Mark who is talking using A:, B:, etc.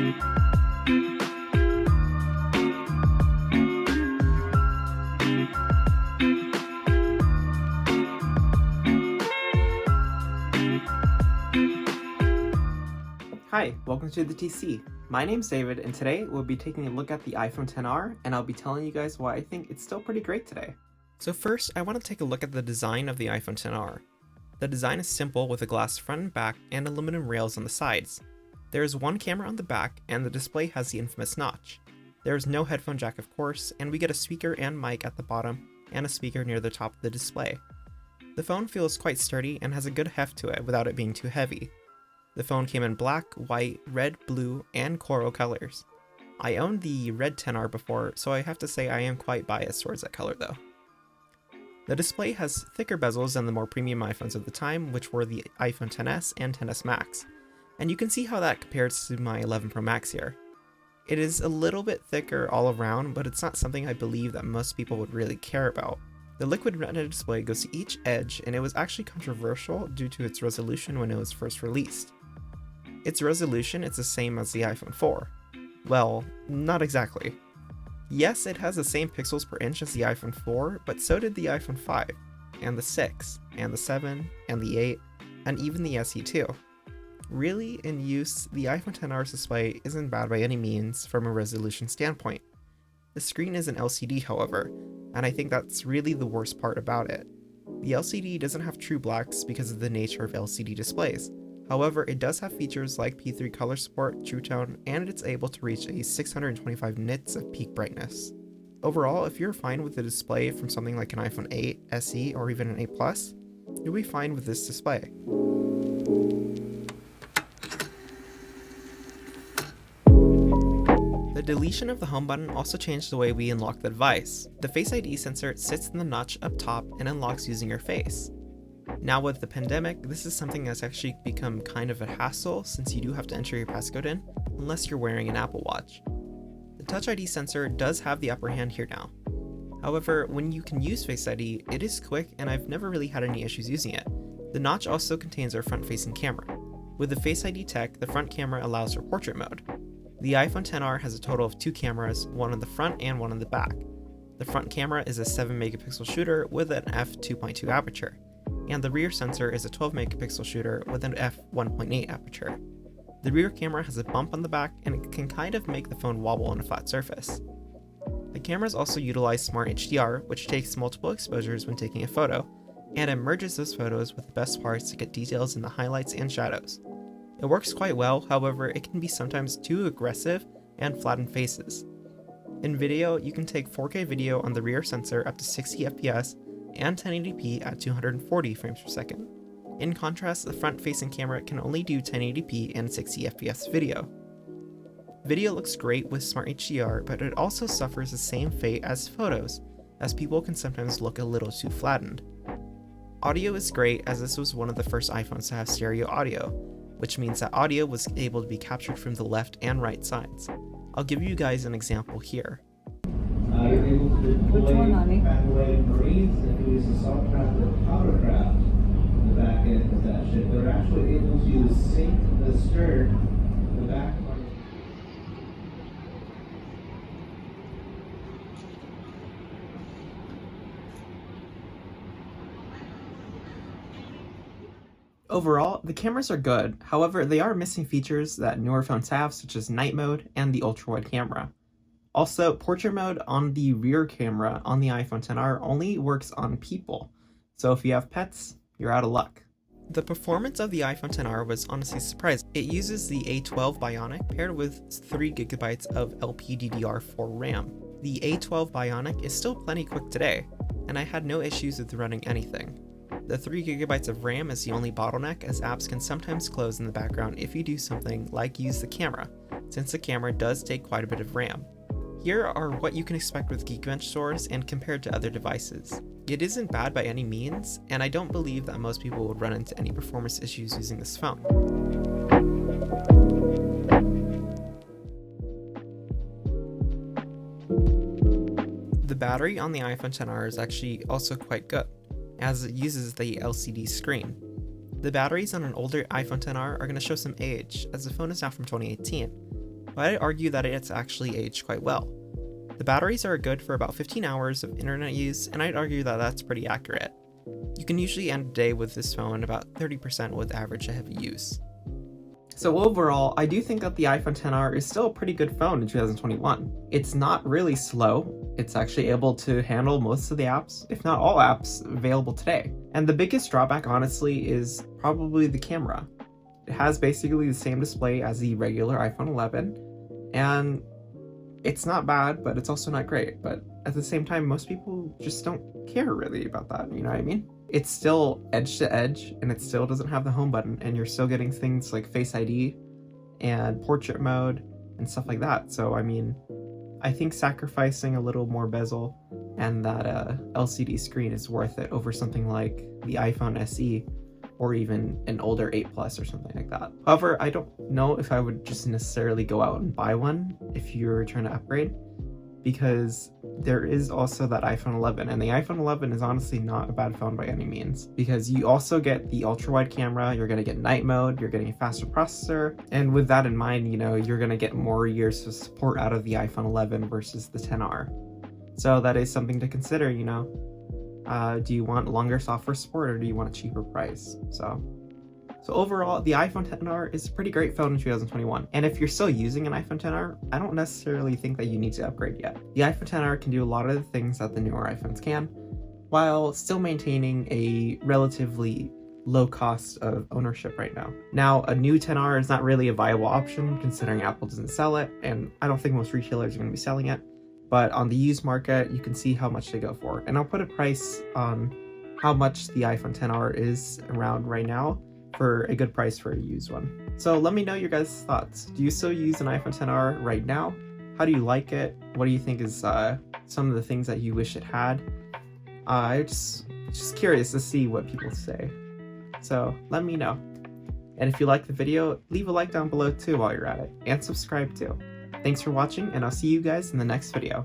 A: Hi, welcome to the TC. My name's David, and today we'll be taking a look at the iPhone XR, and I'll be telling you guys why I think it's still pretty great today. So first, I want to take a look at the design of the iPhone XR. The design is simple with a glass front and back and aluminum rails on the sides. There is one camera on the back, and the display has the infamous notch. There is no headphone jack of course, and we get a speaker and mic at the bottom, and a speaker near the top of the display. The phone feels quite sturdy and has a good heft to it without it being too heavy. The phone came in black, white, red, blue, and coral colors. I owned the red XR before, so I have to say I am quite biased towards that color though. The display has thicker bezels than the more premium iPhones of the time, which were the iPhone XS and XS Max, and you can see how that compares to my 11 Pro Max here. It is a little bit thicker all around, but it's not something I believe that most people would really care about. The liquid retina display goes to each edge, and it was actually controversial due to its resolution when it was first released. Its resolution is the same as the iPhone 4. Well, not exactly. Yes, it has the same pixels per inch as the iPhone 4, but so did the iPhone 5, and the 6, and the 7, and the 8, and even the SE too. Really, in use, the iPhone XR's display isn't bad by any means from a resolution standpoint. The screen is an LCD, however, and I think that's really the worst part about it. The LCD doesn't have true blacks because of the nature of LCD displays. However, it does have features like P3 color support, True Tone, and it's able to reach a 625 nits of peak brightness. Overall, if you're fine with the display from something like an iPhone 8, SE, or even an 8 Plus, you'll be fine with this display. The deletion of the home button also changed the way we unlock the device. The Face ID sensor sits in the notch up top and unlocks using your face. Now with the pandemic, this is something that's actually become kind of a hassle since you do have to enter your passcode in, unless you're wearing an Apple Watch. The Touch ID sensor does have the upper hand here now. However, when you can use Face ID, it is quick and I've never really had any issues using it. The notch also contains our front-facing camera. With the Face ID tech, the front camera allows for portrait mode. The iPhone XR has a total of 2 cameras, one on the front and one on the back. The front camera is a 7 megapixel shooter with an f2.2 aperture. And the rear sensor is a 12 megapixel shooter with an f1.8 aperture. The rear camera has a bump on the back and it can kind of make the phone wobble on a flat surface. The cameras also utilize Smart HDR, which takes multiple exposures when taking a photo, and it merges those photos with the best parts to get details in the highlights and shadows. It works quite well, however it can be sometimes too aggressive and flatten faces. In video, you can take 4K video on the rear sensor up to 60 FPS and 1080p at 240 frames per second. In contrast, the front-facing camera can only do 1080p and 60 FPS video. Video looks great with Smart HDR, but it also suffers the same fate as photos, as people can sometimes look a little too flattened. Audio is great as this was one of the first iPhones to have stereo audio, which means that audio was able to be captured from the left and right sides. I'll give you guys an example here.
B: You're able to deploy pathway Marines and do this assault craft with hovercraft on the back end of that ship. They're actually able to sink the stern, the back part.
A: Overall, the cameras are good, however they are missing features that newer phones have, such as night mode and the ultra-wide camera. Also, portrait mode on the rear camera on the iPhone XR only works on people, so if you have pets, you're out of luck. The performance of the iPhone XR was honestly surprising. It uses the A12 Bionic paired with 3GB of LPDDR4 RAM. The A12 Bionic is still plenty quick today, and I had no issues with running anything. The 3GB of RAM is the only bottleneck, as apps can sometimes close in the background if you do something like use the camera, since the camera does take quite a bit of RAM. Here are what you can expect with Geekbench stores and compared to other devices. It isn't bad by any means, and I don't believe that most people would run into any performance issues using this phone. The battery on the iPhone XR is actually also quite good, as it uses the LCD screen. The batteries on an older iPhone XR are going to show some age, as the phone is now from 2018. but I'd argue that it's actually aged quite well. The batteries are good for about 15 hours of internet use, and I'd argue that that's pretty accurate. You can usually end a day with this phone about 30% with average heavy use. So overall, I do think that the iPhone XR is still a pretty good phone in 2021. It's not really slow, it's actually able to handle most of the apps, if not all apps, available today. And the biggest drawback, honestly, is probably the camera. It has basically the same display as the regular iPhone 11, and it's not bad, but it's also not great. But at the same time, most people just don't care really about that, you know what I mean? It's still edge to edge, and it still doesn't have the home button, and you're still getting things like Face ID and portrait mode and stuff like that. So I mean, I think sacrificing a little more bezel and that LCD screen is worth it over something like the iPhone SE or even an older 8 Plus or something like that. However, I don't know if I would just necessarily go out and buy one if you're trying to upgrade, because there is also that iPhone 11, and the iPhone 11 is honestly not a bad phone by any means, because you also get the ultra wide camera, you're gonna get night mode, you're getting a faster processor, and with that in mind, you know, you're gonna get more years of support out of the iPhone 11 versus the XR. So that is something to consider, you know. Do you want longer software support, or do you want a cheaper price? So overall, the iPhone XR is a pretty great phone in 2021. And if you're still using an iPhone XR, I don't necessarily think that you need to upgrade yet. The iPhone XR can do a lot of the things that the newer iPhones can, while still maintaining a relatively low cost of ownership right now. Now, a new XR is not really a viable option considering Apple doesn't sell it, and I don't think most retailers are going to be selling it. But on the used market, you can see how much they go for. And I'll put a price on how much the iPhone XR is around right now for a good price for a used one. So let me know your guys' thoughts. Do you still use an iPhone XR right now? How do you like it? What do you think is some of the things that you wish it had? I'm just curious to see what people say. So let me know. And if you like the video, leave a like down below too while you're at it, and subscribe too. Thanks for watching, and I'll see you guys in the next video.